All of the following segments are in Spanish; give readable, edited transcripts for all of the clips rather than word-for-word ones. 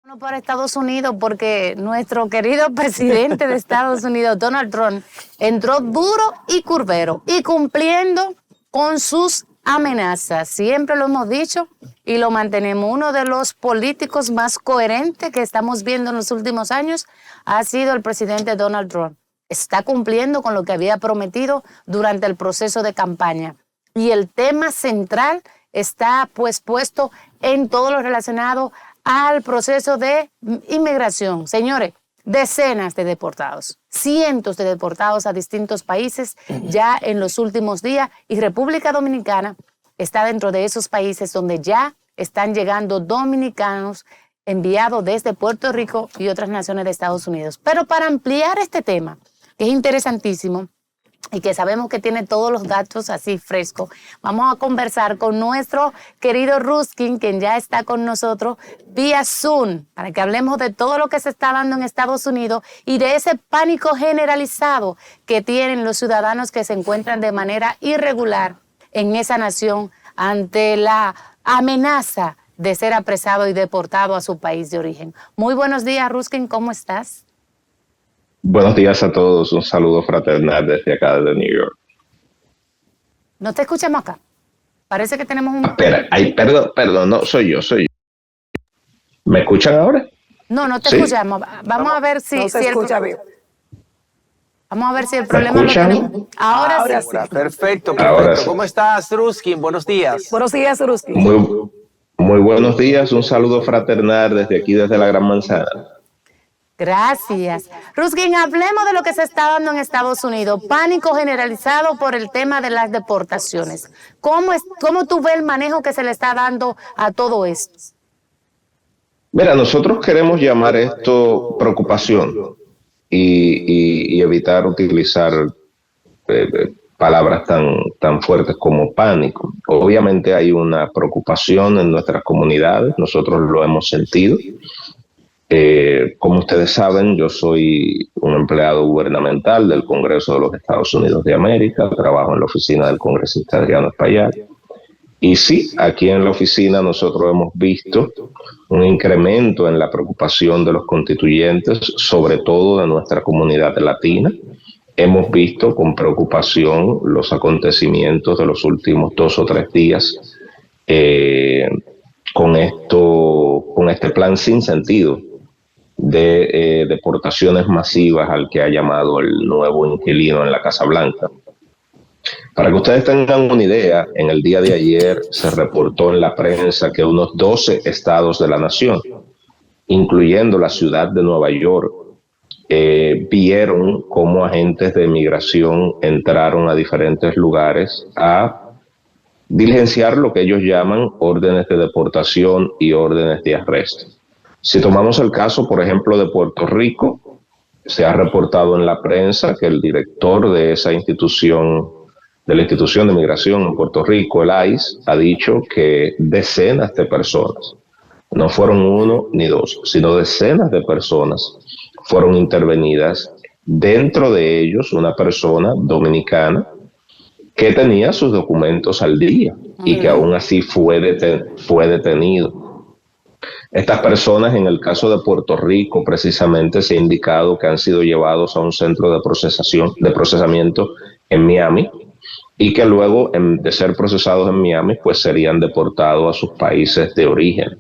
No para Estados Unidos, porque nuestro querido presidente de Estados Unidos, Donald Trump, entró duro y curvero y cumpliendo con sus amenazas. Siempre lo hemos dicho y lo mantenemos. Uno de los políticos más coherentes que estamos viendo en los últimos años ha sido el presidente Donald Trump. Está cumpliendo con lo que había prometido durante el proceso de campaña. Y el tema central está pues puesto en todo lo relacionado al proceso de inmigración. Señores, decenas de deportados, cientos de deportados a distintos países ya en los últimos días, y República Dominicana está dentro de esos países donde ya están llegando dominicanos enviados desde Puerto Rico y otras naciones de Estados Unidos. Pero para ampliar este tema, que es interesantísimo, y que sabemos que tiene todos los datos así frescos, vamos a conversar con nuestro querido Ruskin, quien ya está con nosotros vía Zoom, para que hablemos de todo lo que se está dando en Estados Unidos y de ese pánico generalizado que tienen los ciudadanos que se encuentran de manera irregular en esa nación ante la amenaza de ser apresado y deportado a su país de origen. Muy buenos días, Ruskin, ¿cómo estás? Buenos días a todos, un saludo fraternal desde acá de New York. ¿No te escuchamos acá? Parece que tenemos un... Espera, perdón, no, soy yo. ¿Me escuchan ahora? No te ¿Sí? escuchamos. Vamos a ver si... No se escucha bien. Vamos a ver si el problema lo tenemos. Ahora sí. Perfecto. Ahora sí. ¿Cómo estás, Ruskin? Buenos días. Buenos días, Ruskin. Muy buenos días, un saludo fraternal desde aquí, desde la Gran Manzana. Gracias. Ruskin, hablemos de lo que se está dando en Estados Unidos. Pánico generalizado por el tema de las deportaciones. ¿Cómo tú ves el manejo que se le está dando a todo esto? Mira, nosotros queremos llamar esto preocupación y evitar utilizar palabras tan fuertes como pánico. Obviamente hay una preocupación en nuestras comunidades, nosotros lo hemos sentido. Como ustedes saben, yo soy un empleado gubernamental del Congreso de los Estados Unidos de América, trabajo en la oficina del congresista Adriano Espaillat. Y sí, aquí en la oficina nosotros hemos visto un incremento en la preocupación de los constituyentes, sobre todo de nuestra comunidad latina. Hemos visto con preocupación los acontecimientos de los últimos 2 o 3 días con este plan sin sentido de deportaciones masivas al que ha llamado el nuevo inquilino en la Casa Blanca. Para que ustedes tengan una idea, en el día de ayer se reportó en la prensa que unos 12 estados de la nación, incluyendo la ciudad de Nueva York, vieron cómo agentes de migración entraron a diferentes lugares a diligenciar lo que ellos llaman órdenes de deportación y órdenes de arresto. Si tomamos el caso, por ejemplo, de Puerto Rico, se ha reportado en la prensa que el director de esa institución, de la institución de migración en Puerto Rico, el ICE, ha dicho que decenas de personas, no fueron 1 ni 2, sino decenas de personas fueron intervenidas, dentro de ellos una persona dominicana que tenía sus documentos al día y que aún así fue detenido. Estas personas, en el caso de Puerto Rico, precisamente se ha indicado que han sido llevados a un centro de procesamiento en Miami y que luego de ser procesados en Miami, pues serían deportados a sus países de origen.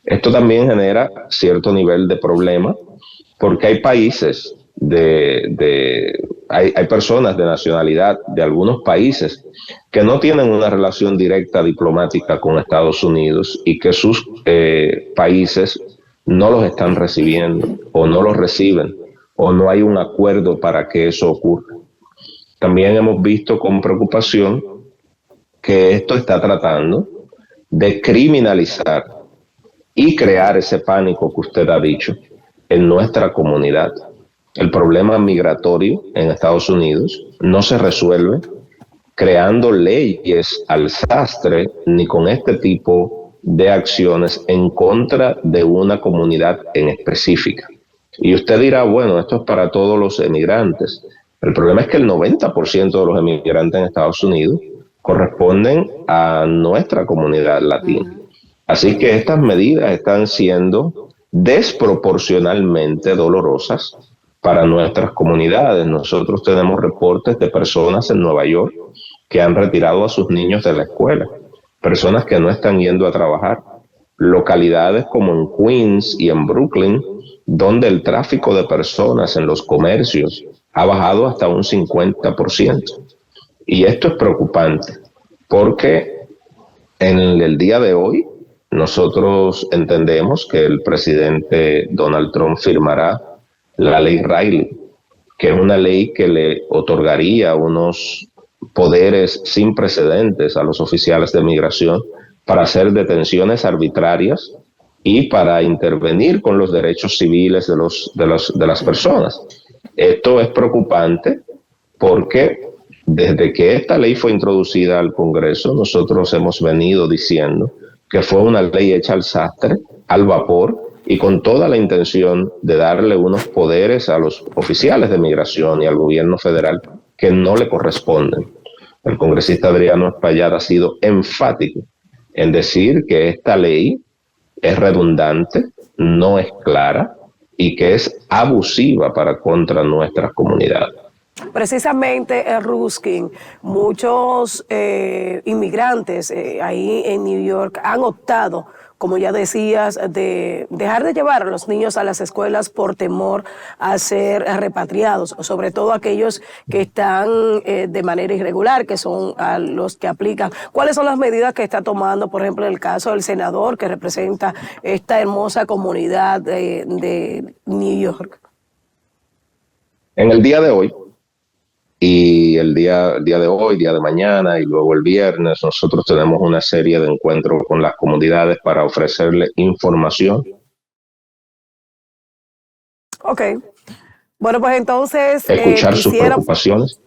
Esto también genera cierto nivel de problema porque hay países hay personas de nacionalidad de algunos países que no tienen una relación directa diplomática con Estados Unidos y que sus países no los están recibiendo o no los reciben o no hay un acuerdo para que eso ocurra. También hemos visto con preocupación que esto está tratando de criminalizar y crear ese pánico que usted ha dicho en nuestra comunidad. El problema migratorio en Estados Unidos no se resuelve creando leyes al sastre ni con este tipo de acciones en contra de una comunidad en específica. Y usted dirá, bueno, esto es para todos los emigrantes. El problema es que el 90% de los emigrantes en Estados Unidos corresponden a nuestra comunidad latina. Así que estas medidas están siendo desproporcionalmente dolorosas para nuestras comunidades. Nosotros tenemos reportes de personas en Nueva York que han retirado a sus niños de la escuela, personas que no están yendo a trabajar, localidades como en Queens y en Brooklyn, donde el tráfico de personas en los comercios ha bajado hasta un 50%. Y esto es preocupante, porque en el día de hoy nosotros entendemos que el presidente Donald Trump firmará la ley Riley, que es una ley que le otorgaría unos poderes sin precedentes a los oficiales de migración para hacer detenciones arbitrarias y para intervenir con los derechos civiles de las personas. Esto es preocupante porque desde que esta ley fue introducida al Congreso, nosotros hemos venido diciendo que fue una ley hecha al sastre, al vapor, y con toda la intención de darle unos poderes a los oficiales de migración y al gobierno federal que no le corresponden. El congresista Adriano Espaillat ha sido enfático en decir que esta ley es redundante, no es clara y que es abusiva contra nuestras comunidades. Precisamente, Ruskin, muchos inmigrantes ahí en New York han optado, como ya decías, de dejar de llevar a los niños a las escuelas por temor a ser repatriados, sobre todo aquellos que están de manera irregular, que son a los que aplican. ¿Cuáles son las medidas que está tomando, por ejemplo, en el caso del senador que representa esta hermosa comunidad de New York? En el día de hoy, y el día de hoy, día de mañana y luego el viernes, nosotros tenemos una serie de encuentros con las comunidades para ofrecerle información. Ok. Bueno, pues entonces... escuchar sus preocupaciones.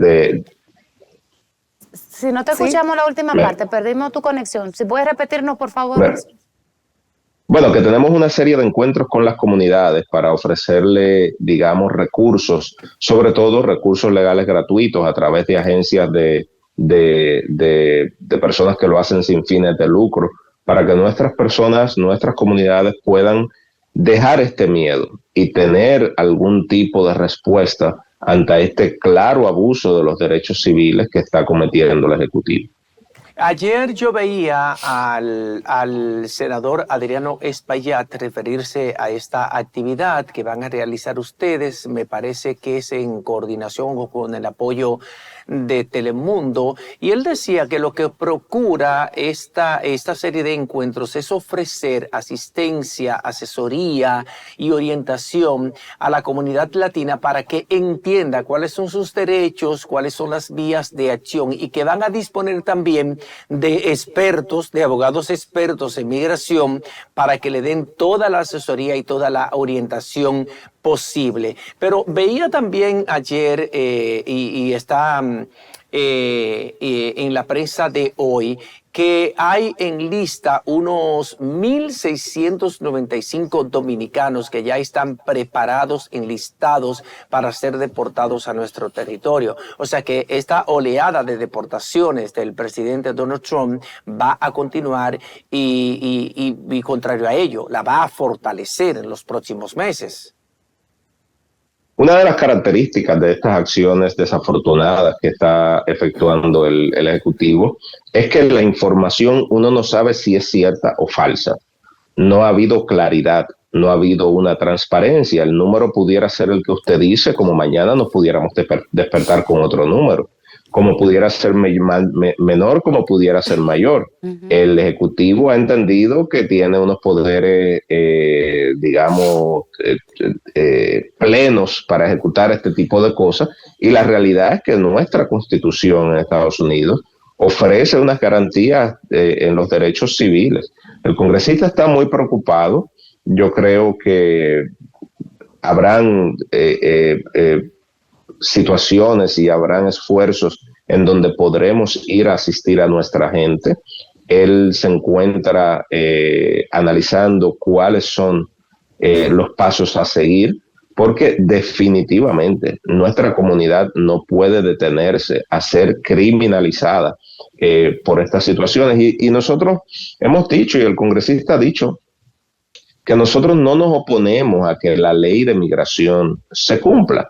Si no te escuchamos la última parte, perdimos tu conexión. Si puedes repetirnos, por favor. Bueno, que tenemos una serie de encuentros con las comunidades para ofrecerle, digamos, recursos, sobre todo recursos legales gratuitos a través de agencias de personas que lo hacen sin fines de lucro, para que nuestras personas, nuestras comunidades puedan dejar este miedo y tener algún tipo de respuesta ante este claro abuso de los derechos civiles que está cometiendo el Ejecutivo. Ayer yo veía al senador Adriano Espaillat referirse a esta actividad que van a realizar ustedes. Me parece que es en coordinación o con el apoyo de Telemundo. Y él decía que lo que procura esta serie de encuentros es ofrecer asistencia, asesoría y orientación a la comunidad latina para que entienda cuáles son sus derechos, cuáles son las vías de acción, y que van a disponer también de expertos, de abogados expertos en migración, para que le den toda la asesoría y toda la orientación posible. Pero veía también ayer y está en la prensa de hoy que hay en lista unos 1.695 dominicanos que ya están preparados, enlistados para ser deportados a nuestro territorio. O sea que esta oleada de deportaciones del presidente Donald Trump va a continuar y contrario a ello, la va a fortalecer en los próximos meses. Una de las características de estas acciones desafortunadas que está efectuando el Ejecutivo es que la información uno no sabe si es cierta o falsa. No ha habido claridad, no ha habido una transparencia. El número pudiera ser el que usted dice, como mañana nos pudiéramos despertar con otro número, como pudiera ser menor, como pudiera ser mayor. El Ejecutivo ha entendido que tiene unos poderes, digamos, plenos para ejecutar este tipo de cosas, y la realidad es que nuestra Constitución en Estados Unidos ofrece unas garantías en los derechos civiles. El congresista está muy preocupado. Yo creo que habrán situaciones y habrán esfuerzos en donde podremos ir a asistir a nuestra gente. Él se encuentra analizando cuáles son los pasos a seguir, porque definitivamente nuestra comunidad no puede detenerse a ser criminalizada por estas situaciones. Y nosotros hemos dicho, y el congresista ha dicho, que nosotros no nos oponemos a que la ley de migración se cumpla,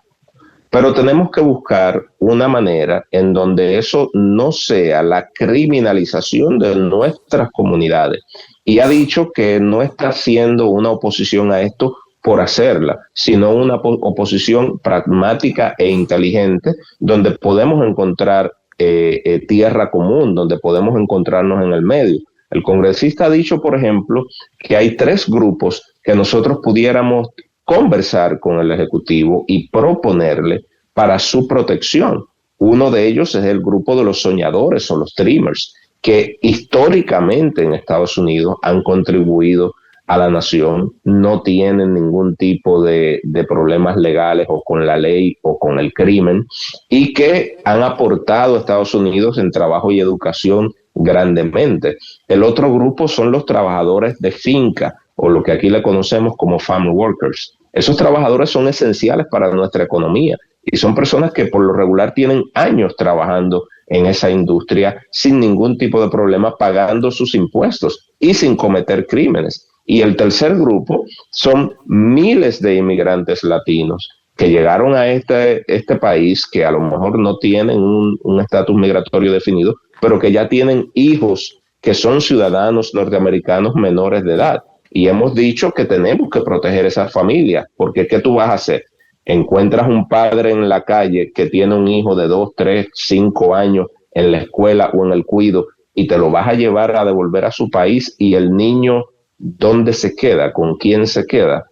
pero tenemos que buscar una manera en donde eso no sea la criminalización de nuestras comunidades. Y ha dicho que no está haciendo una oposición a esto por hacerla, sino una oposición pragmática e inteligente, donde podemos encontrar tierra común, donde podemos encontrarnos en el medio. El congresista ha dicho, por ejemplo, que hay 3 grupos que nosotros pudiéramos conversar con el Ejecutivo y proponerle para su protección. Uno de ellos es el grupo de los soñadores o los dreamers, que históricamente en Estados Unidos han contribuido a la nación, no tienen ningún tipo de problemas legales o con la ley o con el crimen, y que han aportado a Estados Unidos en trabajo y educación grandemente. El otro grupo son los trabajadores de finca, o lo que aquí le conocemos como farm workers. Esos trabajadores son esenciales para nuestra economía y son personas que por lo regular tienen años trabajando en esa industria sin ningún tipo de problema, pagando sus impuestos y sin cometer crímenes. Y el tercer grupo son miles de inmigrantes latinos que llegaron a este país, que a lo mejor no tienen un estatus migratorio definido, pero que ya tienen hijos que son ciudadanos norteamericanos menores de edad. Y hemos dicho que tenemos que proteger esas familias, porque ¿qué tú vas a hacer? Encuentras un padre en la calle que tiene un hijo de 2, 3, 5 años en la escuela o en el cuido, y te lo vas a llevar a devolver a su país, y el niño, ¿dónde se queda? ¿Con quién se queda?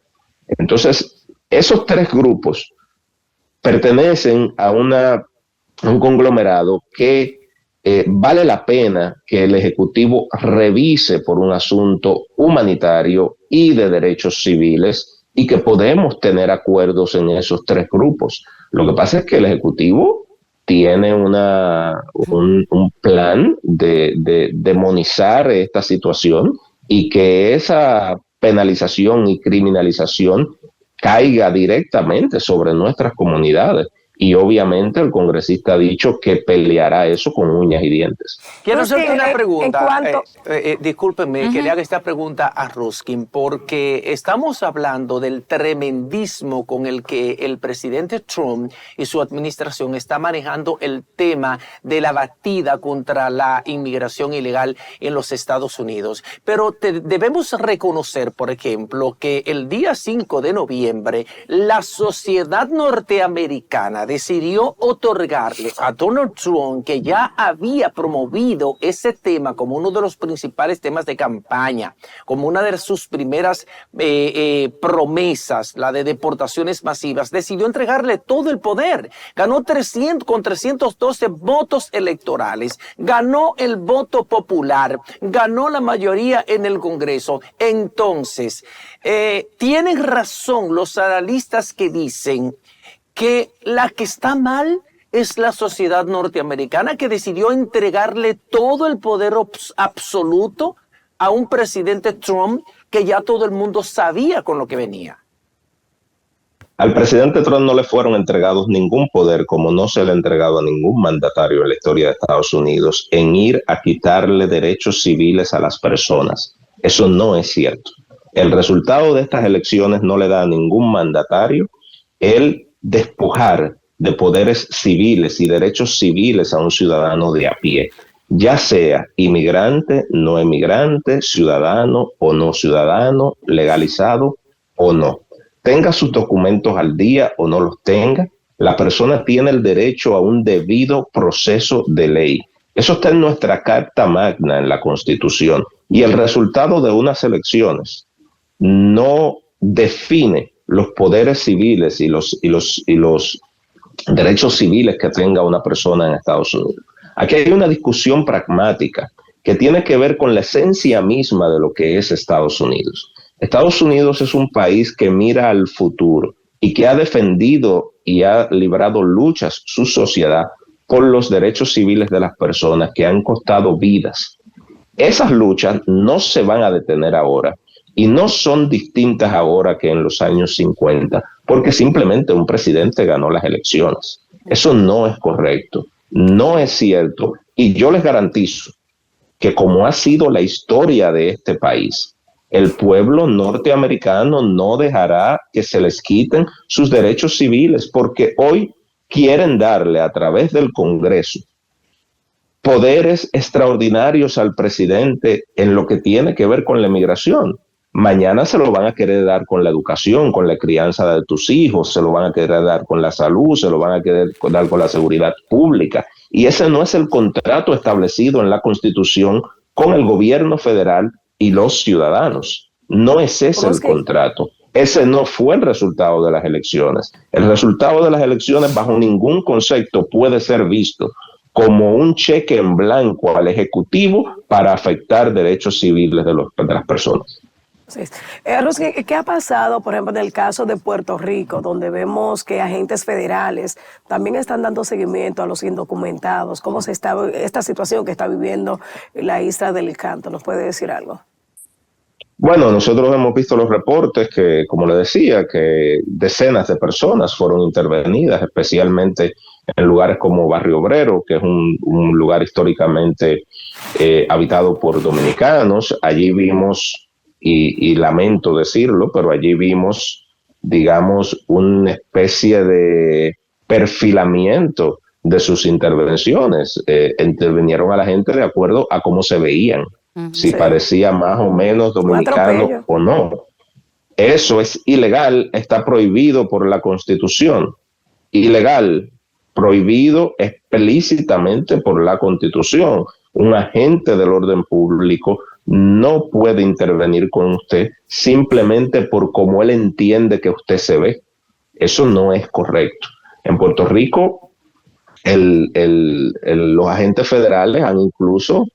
Entonces, esos 3 grupos pertenecen a un conglomerado que vale la pena que el Ejecutivo revise por un asunto humanitario y de derechos civiles, y que podemos tener acuerdos en esos 3 grupos. Lo que pasa es que el Ejecutivo tiene un plan de demonizar esta situación y que esa penalización y criminalización caiga directamente sobre nuestras comunidades. Y obviamente el congresista ha dicho que peleará eso con uñas y dientes. Quiero Ruskin, hacerte una pregunta. Discúlpenme, quería que esta pregunta a Ruskin, porque estamos hablando del tremendismo con el que el presidente Trump y su administración está manejando el tema de la batida contra la inmigración ilegal en los Estados Unidos. Pero debemos reconocer, por ejemplo, que el día 5 de noviembre, la sociedad norteamericana decidió otorgarle a Donald Trump, que ya había promovido ese tema como uno de los principales temas de campaña, como una de sus primeras promesas, la de deportaciones masivas, decidió entregarle todo el poder. Ganó 312 votos electorales, ganó el voto popular, ganó la mayoría en el Congreso. Entonces, tienen razón los analistas que dicen que la que está mal es la sociedad norteamericana, que decidió entregarle todo el poder absoluto a un presidente Trump que ya todo el mundo sabía con lo que venía. Al presidente Trump no le fueron entregados ningún poder, como no se le ha entregado a ningún mandatario en la historia de Estados Unidos, en ir a quitarle derechos civiles a las personas. Eso no es cierto. El resultado de estas elecciones no le da a ningún mandatario el despojar de poderes civiles y derechos civiles a un ciudadano de a pie, ya sea inmigrante, no inmigrante, ciudadano o no ciudadano, legalizado o no. Tenga sus documentos al día o no los tenga, la persona tiene el derecho a un debido proceso de ley. Eso está en nuestra Carta Magna, en la Constitución, y el resultado de unas elecciones no define los poderes civiles y los derechos civiles que tenga una persona en Estados Unidos. Aquí hay una discusión pragmática que tiene que ver con la esencia misma de lo que es Estados Unidos. Estados Unidos es un país que mira al futuro y que ha defendido y ha librado luchas, su sociedad, por los derechos civiles de las personas que han costado vidas. Esas luchas no se van a detener ahora. Y no son distintas ahora que en los años 50, porque simplemente un presidente ganó las elecciones. Eso no es correcto, no es cierto, y yo les garantizo que como ha sido la historia de este país, El pueblo norteamericano no dejará que se les quiten sus derechos civiles, porque hoy quieren darle a través del Congreso poderes extraordinarios al presidente en lo que tiene que ver con la migración. Mañana se lo van a querer dar con la educación, con la crianza de tus hijos, se lo van a querer dar con la salud, se lo van a querer dar con la seguridad pública. Y ese no es el contrato establecido en la Constitución con el gobierno federal y los ciudadanos. No es ese el contrato. Ese no fue el resultado de las elecciones. El resultado de las elecciones bajo ningún concepto puede ser visto como un cheque en blanco al Ejecutivo para afectar derechos civiles de las personas. Sí. Ruskin, ¿qué ha pasado, por ejemplo, en el caso de Puerto Rico, donde vemos que agentes federales también están dando seguimiento a los indocumentados? ¿Cómo se está esta situación que está viviendo la isla del Encanto? ¿Nos puede decir algo? Bueno, nosotros hemos visto los reportes que, como le decía, que decenas de personas fueron intervenidas, especialmente en lugares como Barrio Obrero, que es un lugar históricamente habitado por dominicanos. Allí vimos, y lamento decirlo, pero allí vimos, digamos, una especie de perfilamiento de sus intervenciones. Intervinieron a la gente de acuerdo a cómo se veían. Si parecía más o menos dominicano o no. Eso es ilegal, está prohibido por la Constitución. Ilegal, prohibido explícitamente por la Constitución. Un agente del orden público no puede intervenir con usted simplemente por cómo él entiende que usted se ve. Eso no es correcto. En Puerto Rico, los agentes federales han incluso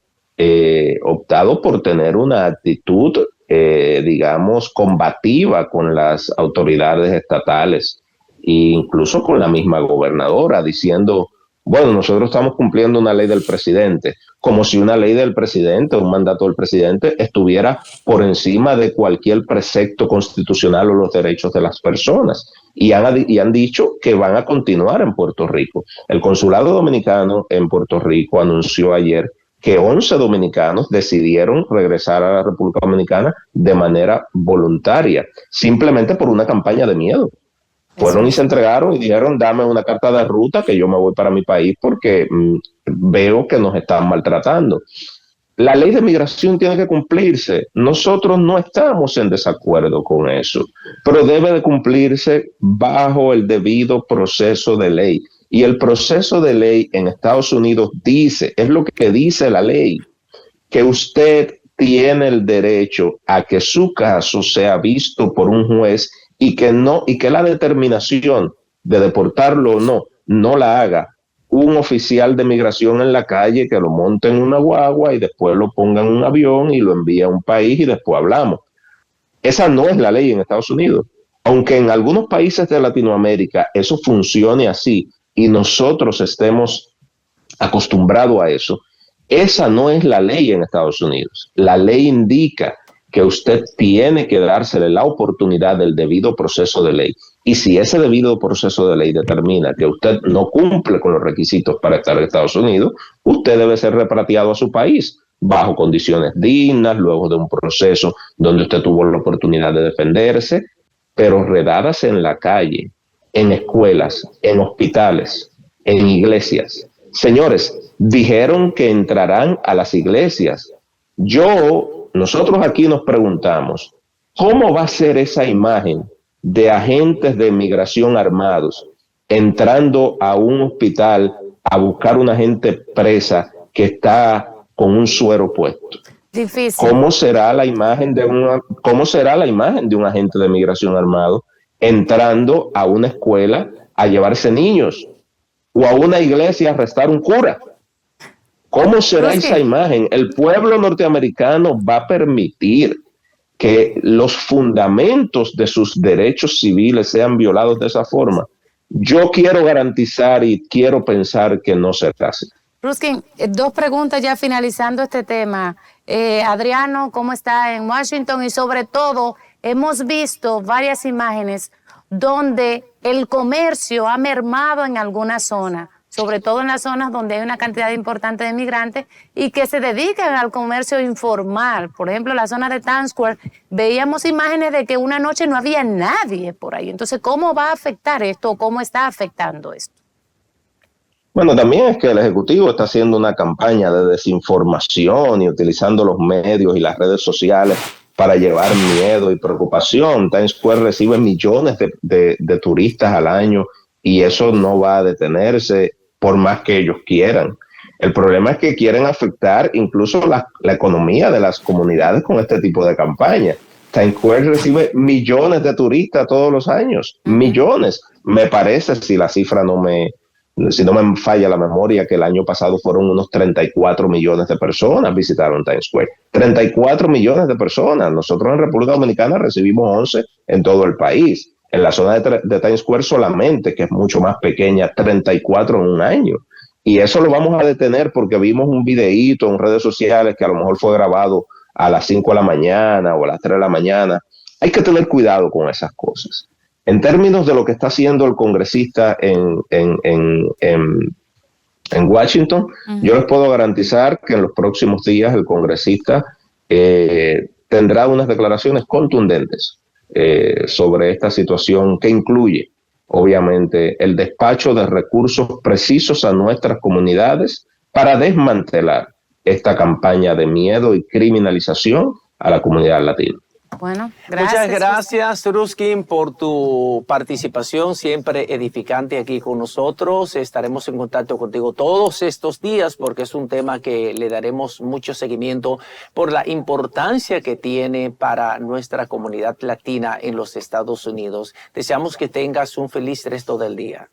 optado por tener una actitud, digamos, combativa con las autoridades estatales e incluso con la misma gobernadora, diciendo, bueno, nosotros estamos cumpliendo una ley del presidente, como si una ley del presidente, un mandato del presidente, estuviera por encima de cualquier precepto constitucional o los derechos de las personas. Y han dicho que van a continuar en Puerto Rico. El consulado dominicano en Puerto Rico anunció ayer que 11 dominicanos decidieron regresar a la República Dominicana de manera voluntaria, simplemente por una campaña de miedo. Fueron y se entregaron y dijeron, dame una carta de ruta que yo me voy para mi país porque veo que nos están maltratando. La ley de migración tiene que cumplirse. Nosotros no estamos en desacuerdo con eso, pero debe de cumplirse bajo el debido proceso de ley. Y el proceso de ley en Estados Unidos dice, es lo que dice la ley, que usted tiene el derecho a que su caso sea visto por un juez y que la determinación de deportarlo o no la haga un oficial de migración en la calle que lo monte en una guagua y después lo ponga en un avión y lo envíe a un país y después hablamos. Esa no es la ley en Estados Unidos. Aunque en algunos países de Latinoamérica eso funcione así y nosotros estemos acostumbrados a eso, esa no es la ley en Estados Unidos. La ley indica que usted tiene que dársele la oportunidad del debido proceso de ley. Y si ese debido proceso de ley determina que usted no cumple con los requisitos para estar en Estados Unidos, usted debe ser repatriado a su país bajo condiciones dignas, luego de un proceso donde usted tuvo la oportunidad de defenderse, pero redadas en la calle, en escuelas, en hospitales, en iglesias. Señores, dijeron que entrarán a las iglesias. Nosotros aquí nos preguntamos, ¿cómo va a ser esa imagen de agentes de migración armados entrando a un hospital a buscar una gente presa que está con un suero puesto? Difícil. ¿Cómo será la imagen de un agente de migración armado entrando a una escuela a llevarse niños o a una iglesia a arrestar un cura? ¿Cómo será esa imagen? El pueblo norteamericano va a permitir que los fundamentos de sus derechos civiles sean violados de esa forma. Yo quiero garantizar y quiero pensar que no se hace. Ruskin, dos preguntas ya finalizando este tema. Adriano, ¿cómo está en Washington? Y sobre todo, hemos visto varias imágenes donde el comercio ha mermado en alguna zona, sobre todo en las zonas donde hay una cantidad importante de migrantes y que se dedican al comercio informal. Por ejemplo, la zona de Times Square, veíamos imágenes de que una noche no había nadie por ahí. Entonces, ¿cómo va a afectar esto? ¿Cómo está afectando esto? Bueno, también es que el Ejecutivo está haciendo una campaña de desinformación y utilizando los medios y las redes sociales para llevar miedo y preocupación. Times Square recibe millones de turistas al año y eso no va a detenerse por más que ellos quieran. El problema es que quieren afectar incluso la economía de las comunidades con este tipo de campaña. Times Square recibe millones de turistas todos los años, millones. Me parece, si no me falla la memoria, que el año pasado fueron unos 34 millones de personas visitaron Times Square. 34 millones de personas. Nosotros en República Dominicana recibimos 11 en todo el país. En la zona de Times Square solamente, que es mucho más pequeña, 34 en un año. Y eso lo vamos a detener porque vimos un videíto en redes sociales que a lo mejor fue grabado a las 5 de la mañana o a las 3 de la mañana. Hay que tener cuidado con esas cosas. En términos de lo que está haciendo el congresista en Washington, yo les puedo garantizar que en los próximos días el congresista tendrá unas declaraciones contundentes sobre esta situación que incluye, obviamente, el despacho de recursos precisos a nuestras comunidades para desmantelar esta campaña de miedo y criminalización a la comunidad latina. Bueno, gracias. Muchas gracias, Ruskin, por tu participación siempre edificante aquí con nosotros. Estaremos en contacto contigo todos estos días porque es un tema que le daremos mucho seguimiento por la importancia que tiene para nuestra comunidad latina en los Estados Unidos. Deseamos que tengas un feliz resto del día.